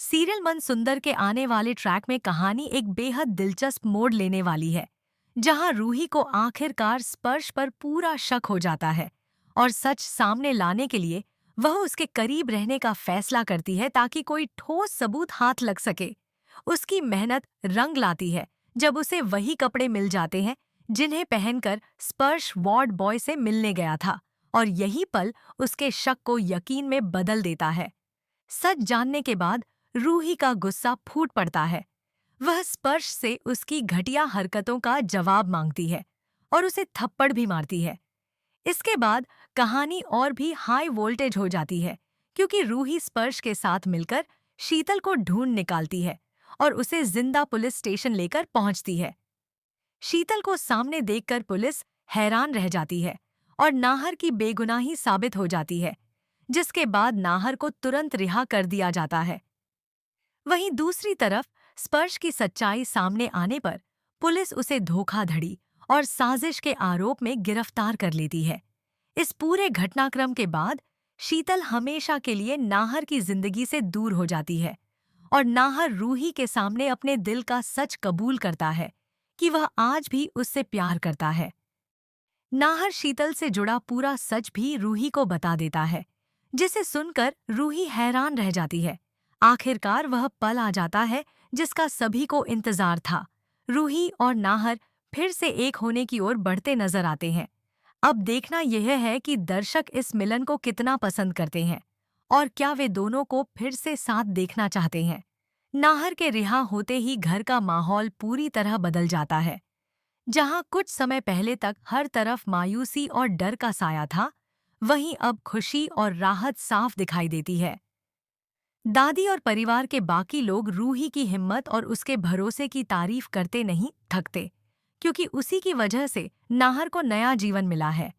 Serial मन सुंदर के आने वाले ट्रैक में कहानी एक बेहद दिलचस्प मोड़ लेने वाली है, जहां रूही को आखिरकार स्पर्श पर पूरा शक हो जाता है और सच सामने लाने के लिए वह उसके करीब रहने का फैसला करती है ताकि कोई ठोस सबूत हाथ लग सके। उसकी मेहनत रंग लाती है जब उसे वही कपड़े मिल जाते हैं जिन्हें पहनकर स्पर्श वार्ड बॉय से मिलने गया था, और यही पल उसके शक को यकीन में बदल देता है। सच जानने के बाद रूही का गुस्सा फूट पड़ता है। वह स्पर्श से उसकी घटिया हरकतों का जवाब मांगती है और उसे थप्पड़ भी मारती है। इसके बाद कहानी और भी हाई वोल्टेज हो जाती है, क्योंकि रूही स्पर्श के साथ मिलकर शीतल को ढूंढ निकालती है और उसे जिंदा पुलिस स्टेशन लेकर पहुंचती है। शीतल को सामने देखकर पुलिस हैरान रह जाती है और नाहर की बेगुनाही साबित हो जाती है, जिसके बाद नाहर को तुरंत रिहा कर दिया जाता है। वहीं दूसरी तरफ स्पर्श की सच्चाई सामने आने पर पुलिस उसे धोखाधड़ी और साजिश के आरोप में गिरफ्तार कर लेती है। इस पूरे घटनाक्रम के बाद शीतल हमेशा के लिए नाहर की जिंदगी से दूर हो जाती है और नाहर रूही के सामने अपने दिल का सच कबूल करता है कि वह आज भी उससे प्यार करता है। नाहर शीतल से जुड़ा पूरा सच भी रूही को बता देता है, जिसे सुनकर रूही हैरान रह जाती है। आखिरकार वह पल आ जाता है जिसका सभी को इंतजार था। रूही और नाहर फिर से एक होने की ओर बढ़ते नजर आते हैं। अब देखना यह है कि दर्शक इस मिलन को कितना पसंद करते हैं और क्या वे दोनों को फिर से साथ देखना चाहते हैं। नाहर के रिहा होते ही घर का माहौल पूरी तरह बदल जाता है। जहां कुछ समय पहले तक हर तरफ मायूसी और डर का साया था, वहीं अब खुशी और राहत साफ दिखाई देती है। दादी और परिवार के बाकी लोग रूही की हिम्मत और उसके भरोसे की तारीफ करते नहीं थकते, क्योंकि उसी की वजह से नाहर को नया जीवन मिला है।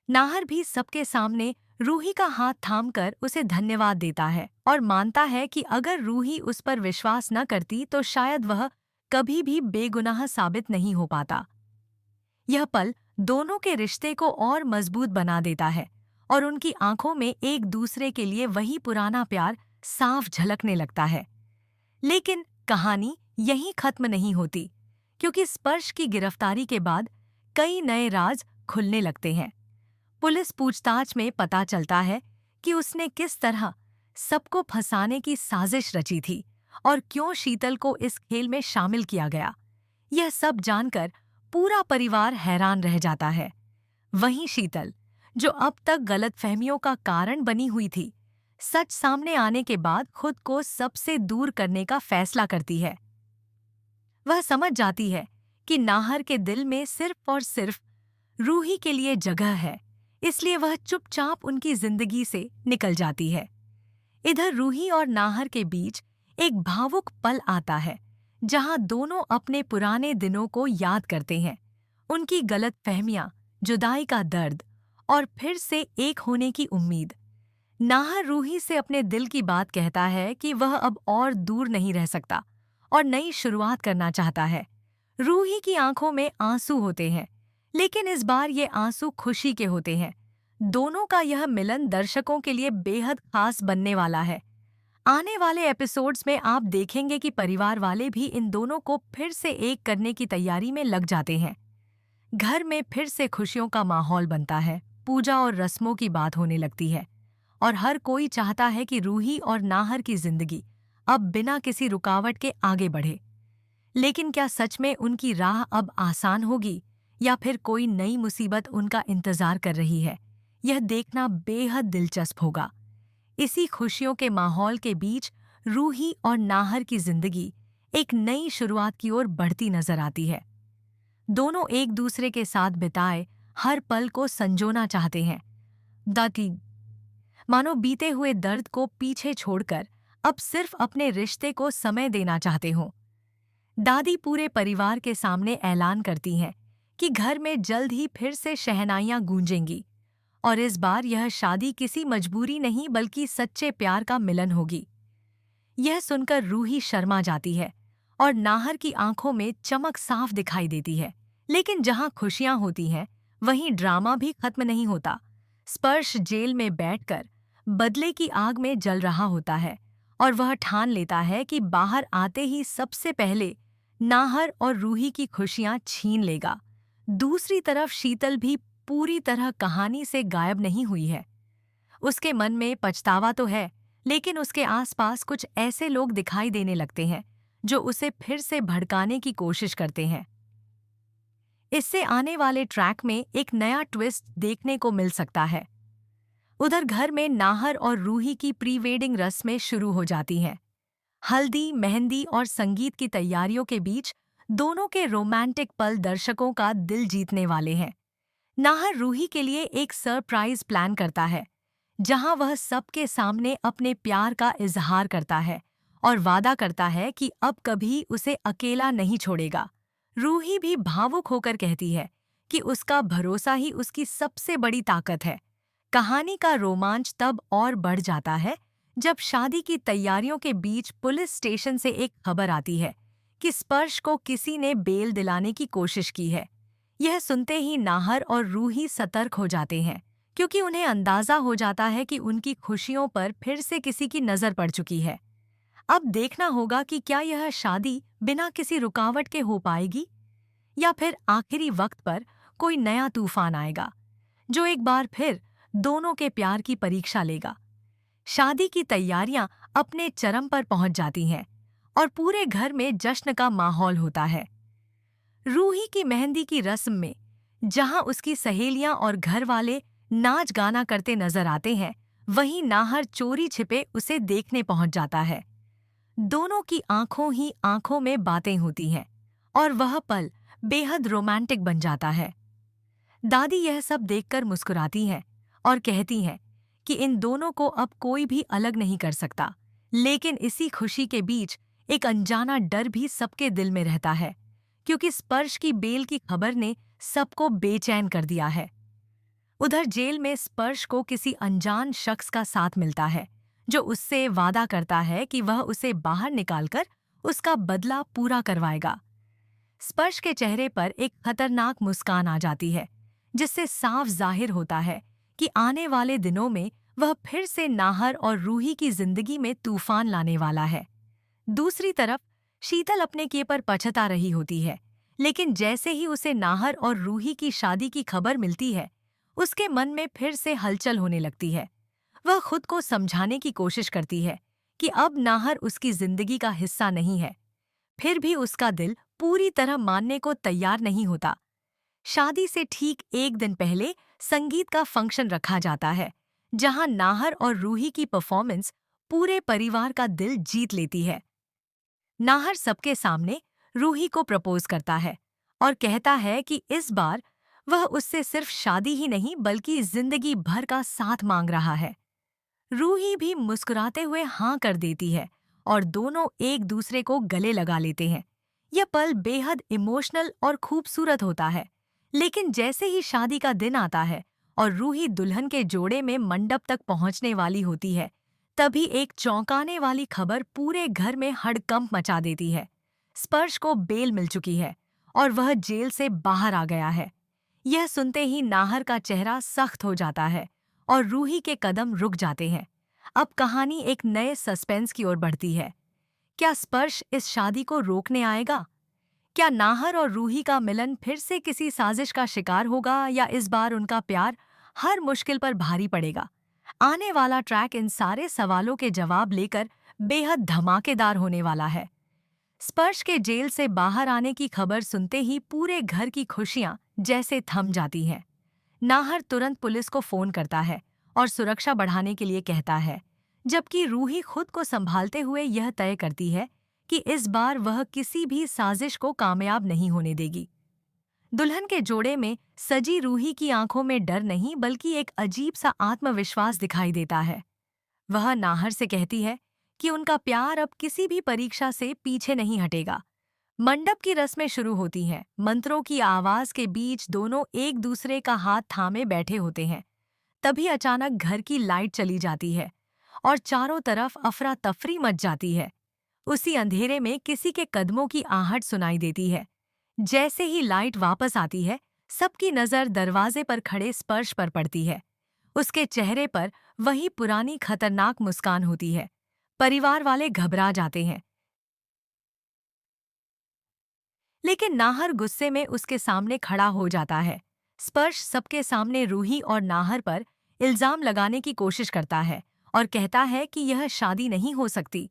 नाहर भी सबके सामने रूही का हाथ थामकर उसे धन्यवाद देता है और मानता है कि अगर रूही उस पर विश्वास न करती तो शायद वह कभी भी बेगुनाह साबित नहीं हो पाता। यह पल दोनों के रिश्ते को और मजबूत बना देता है और उनकी आंखों में एक दूसरे के लिए वही पुराना प्यार साफ झलकने लगता है। लेकिन कहानी यहीं खत्म नहीं होती, क्योंकि स्पर्श की गिरफ्तारी के बाद कई नए राज खुलने लगते हैं। पुलिस पूछताछ में पता चलता है कि उसने किस तरह सबको फंसाने की साजिश रची थी और क्यों शीतल को इस खेल में शामिल किया गया। यह सब जानकर पूरा परिवार हैरान रह जाता है। वहीं शीतल, जो अब तक गलतफहमियों का कारण बनी हुई थी, सच सामने आने के बाद खुद को सबसे दूर करने का फैसला करती है। वह समझ जाती है कि नाहर के दिल में सिर्फ और सिर्फ रूही के लिए जगह है, इसलिए वह चुपचाप उनकी जिंदगी से निकल जाती है। इधर रूही और नाहर के बीच एक भावुक पल आता है, जहां दोनों अपने पुराने दिनों को याद करते हैं, उनकी गलतफहमियां, जुदाई का दर्द और फिर से एक होने की उम्मीद। नाहर रूही से अपने दिल की बात कहता है कि वह अब और दूर नहीं रह सकता और नई शुरुआत करना चाहता है। रूही की आंखों में आंसू होते हैं, लेकिन इस बार ये आंसू खुशी के होते हैं। दोनों का यह मिलन दर्शकों के लिए बेहद खास बनने वाला है। आने वाले एपिसोड्स में आप देखेंगे कि परिवार वाले भी इन दोनों को फिर से एक करने की तैयारी में लग जाते हैं। घर में फिर से खुशियों का माहौल बनता है, पूजा और रस्मों की बात होने लगती है और हर कोई चाहता है कि रूही और नाहर की जिंदगी अब बिना किसी रुकावट के आगे बढ़े। लेकिन क्या सच में उनकी राह अब आसान होगी या फिर कोई नई मुसीबत उनका इंतजार कर रही है? यह देखना बेहद दिलचस्प होगा। इसी खुशियों के माहौल के बीच रूही और नाहर की जिंदगी एक नई शुरुआत की ओर बढ़ती नजर आती है। दोनों एक दूसरे के साथ बिताए हर पल को संजोना चाहते हैं, दादी मानो बीते हुए दर्द को पीछे छोड़कर अब सिर्फ अपने रिश्ते को समय देना चाहते हों। दादी पूरे परिवार के सामने ऐलान करती हैं कि घर में जल्द ही फिर से शहनाइयां गूंजेंगी और इस बार यह शादी किसी मजबूरी नहीं बल्कि सच्चे प्यार का मिलन होगी। यह सुनकर रूही शर्मा जाती है और नाहर की आंखों में चमक साफ दिखाई देती है। लेकिन जहां खुशियां होती हैं, वहीं ड्रामा भी खत्म नहीं होता। स्पर्श जेल में बैठकर बदले की आग में जल रहा होता है और वह ठान लेता है कि बाहर आते ही सबसे पहले नाहर और रूही की खुशियां छीन लेगा। दूसरी तरफ शीतल भी पूरी तरह कहानी से गायब नहीं हुई है। उसके मन में पछतावा तो है, लेकिन उसके आसपास कुछ ऐसे लोग दिखाई देने लगते हैं जो उसे फिर से भड़काने की कोशिश करते हैं। इससे आने वाले ट्रैक में एक नया ट्विस्ट देखने को मिल सकता है। उधर घर में नाहर और रूही की प्री वेडिंग रस्में शुरू हो जाती हैं। हल्दी, मेहंदी और संगीत की तैयारियों के बीच दोनों के रोमांटिक पल दर्शकों का दिल जीतने वाले हैं। नाहर रूही के लिए एक सरप्राइज प्लान करता है, जहां वह सबके सामने अपने प्यार का इजहार करता है और वादा करता है कि अब कभी उसे अकेला नहीं छोड़ेगा। रूही भी भावुक होकर कहती है कि उसका भरोसा ही उसकी सबसे बड़ी ताकत है। कहानी का रोमांच तब और बढ़ जाता है जब शादी की तैयारियों के बीच पुलिस स्टेशन से एक खबर आती है कि स्पर्श को किसी ने बेल दिलाने की कोशिश की है। यह सुनते ही नाहर और रूही सतर्क हो जाते हैं, क्योंकि उन्हें अंदाजा हो जाता है कि उनकी खुशियों पर फिर से किसी की नजर पड़ चुकी है। अब देखना होगा कि क्या यह शादी बिना किसी रुकावट के हो पाएगी, या फिर आखिरी वक्त पर कोई नया तूफान आएगा जो एक बार फिर दोनों के प्यार की परीक्षा लेगा। शादी की तैयारियां अपने चरम पर पहुंच जाती हैं और पूरे घर में जश्न का माहौल होता है। रूही की मेहंदी की रस्म में जहां उसकी सहेलियां और घर वाले नाच गाना करते नजर आते हैं, वहीं नाहर चोरी छिपे उसे देखने पहुंच जाता है। दोनों की आंखों ही आंखों में बातें होती हैं और वह पल बेहद रोमांटिक बन जाता है। दादी यह सब देखकर मुस्कुराती हैं और कहती हैं कि इन दोनों को अब कोई भी अलग नहीं कर सकता। लेकिन इसी खुशी के बीच एक अनजाना डर भी सबके दिल में रहता है, क्योंकि स्पर्श की बेल की खबर ने सबको बेचैन कर दिया है। उधर जेल में स्पर्श को किसी अनजान शख्स का साथ मिलता है, जो उससे वादा करता है कि वह उसे बाहर निकालकर उसका बदला पूरा करवाएगा। स्पर्श के चेहरे पर एक खतरनाक मुस्कान आ जाती है, जिससे साफ जाहिर होता है कि आने वाले दिनों में वह फिर से नाहर और रूही की जिंदगी में तूफान लाने वाला है। दूसरी तरफ शीतल अपने किए पर पछता रही होती है, लेकिन जैसे ही उसे नाहर और रूही की शादी की खबर मिलती है, उसके मन में फिर से हलचल होने लगती है। वह खुद को समझाने की कोशिश करती है कि अब नाहर उसकी जिंदगी का हिस्सा नहीं है, फिर भी उसका दिल पूरी तरह मानने को तैयार नहीं होता। शादी से ठीक एक दिन पहले संगीत का फंक्शन रखा जाता है, जहां नाहर और रूही की परफॉर्मेंस पूरे परिवार का दिल जीत लेती है। नाहर सबके सामने रूही को प्रपोज करता है और कहता है कि इस बार वह उससे सिर्फ शादी ही नहीं बल्कि जिंदगी भर का साथ मांग रहा है। रूही भी मुस्कुराते हुए हाँ कर देती है और दोनों एक दूसरे को गले लगा लेते हैं। यह पल बेहद इमोशनल और खूबसूरत होता है। लेकिन जैसे ही शादी का दिन आता है और रूही दुल्हन के जोड़े में मंडप तक पहुंचने वाली होती है, तभी एक चौंकाने वाली खबर पूरे घर में हड़कंप मचा देती है। स्पर्श को बेल मिल चुकी है और वह जेल से बाहर आ गया है। यह सुनते ही नाहर का चेहरा सख्त हो जाता है और रूही के कदम रुक जाते हैं। अब कहानी एक नए सस्पेंस की ओर बढ़ती है। क्या स्पर्श इस शादी को रोकने आएगा? क्या नाहर और रूही का मिलन फिर से किसी साजिश का शिकार होगा, या इस बार उनका प्यार हर मुश्किल पर भारी पड़ेगा? आने वाला ट्रैक इन सारे सवालों के जवाब लेकर बेहद धमाकेदार होने वाला है। स्पर्श के जेल से बाहर आने की खबर सुनते ही पूरे घर की खुशियां जैसे थम जाती हैं। नाहर तुरंत पुलिस को फोन करता है और सुरक्षा बढ़ाने के लिए कहता है, जबकि रूही खुद को संभालते हुए यह तय करती है कि इस बार वह किसी भी साजिश को कामयाब नहीं होने देगी। दुल्हन के जोड़े में सजी रूही की आंखों में डर नहीं बल्कि एक अजीब सा आत्मविश्वास दिखाई देता है। वह नाहर से कहती है कि उनका प्यार अब किसी भी परीक्षा से पीछे नहीं हटेगा। मंडप की रस्में शुरू होती हैं। मंत्रों की आवाज के बीच दोनों एक दूसरे का हाथ थामे बैठे होते हैं। तभी अचानक घर की लाइट चली जाती है और चारों तरफ अफरा तफरी मच जाती है। उसी अंधेरे में किसी के कदमों की आहट सुनाई देती है। जैसे ही लाइट वापस आती है, सबकी नजर दरवाजे पर खड़े स्पर्श पर पड़ती है। उसके चेहरे पर वही पुरानी खतरनाक मुस्कान होती है, परिवार वाले घबरा जाते हैं, लेकिन नाहर गुस्से में उसके सामने खड़ा हो जाता है। स्पर्श सबके सामने रूही और नाहर पर इल्जाम लगाने की कोशिश करता है और कहता है कि यह शादी नहीं हो सकती।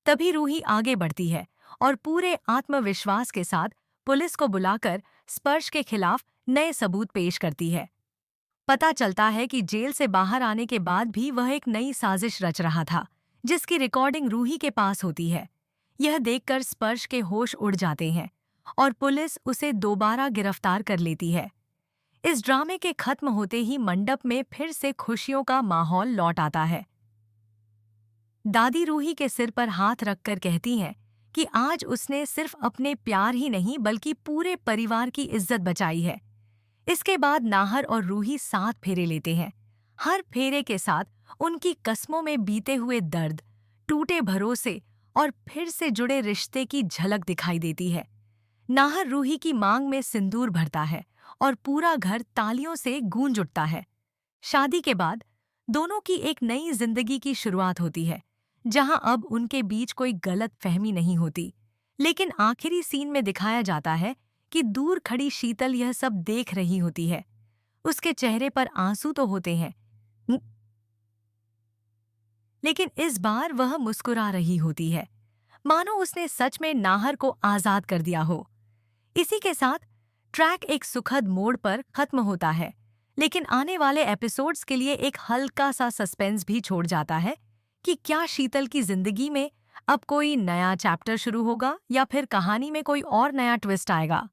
तभी रूही आगे बढ़ती है और पूरे आत्मविश्वास के साथ पुलिस को बुलाकर स्पर्श के खिलाफ नए सबूत पेश करती है। पता चलता है कि जेल से बाहर आने के बाद भी वह एक नई साजिश रच रहा था, जिसकी रिकॉर्डिंग रूही के पास होती है। यह देखकर स्पर्श के होश उड़ जाते हैं और पुलिस उसे दोबारा गिरफ्तार कर लेती है। इस ड्रामे के खत्म होते ही मंडप में फिर से खुशियों का माहौल लौट आता है। दादी रूही के सिर पर हाथ रखकर कहती हैं कि आज उसने सिर्फ अपने प्यार ही नहीं बल्कि पूरे परिवार की इज्जत बचाई है। इसके बाद नाहर और रूही 7 फेरे लेते हैं। हर फेरे के साथ उनकी कस्मों में बीते हुए दर्द, टूटे भरोसे और फिर से जुड़े रिश्ते की झलक दिखाई देती है। नाहर रूही की मांग में सिंदूर भरता है और पूरा घर तालियों से गूंज उठता है। शादी के बाद दोनों की एक नई जिंदगी की शुरुआत होती है, जहां अब उनके बीच कोई गलत फहमी नहीं होती। लेकिन आखिरी सीन में दिखाया जाता है कि दूर खड़ी शीतल यह सब देख रही होती है। उसके चेहरे पर आंसू तो होते हैं, लेकिन इस बार वह मुस्कुरा रही होती है, मानो उसने सच में नाहर को आजाद कर दिया हो। इसी के साथ ट्रैक एक सुखद मोड़ पर खत्म होता है, लेकिन आने वाले एपिसोड्स के लिए एक हल्का सा सस्पेंस भी छोड़ जाता है कि क्या शीतल की जिंदगी में अब कोई नया चैप्टर शुरू होगा या फिर कहानी में कोई और नया ट्विस्ट आएगा।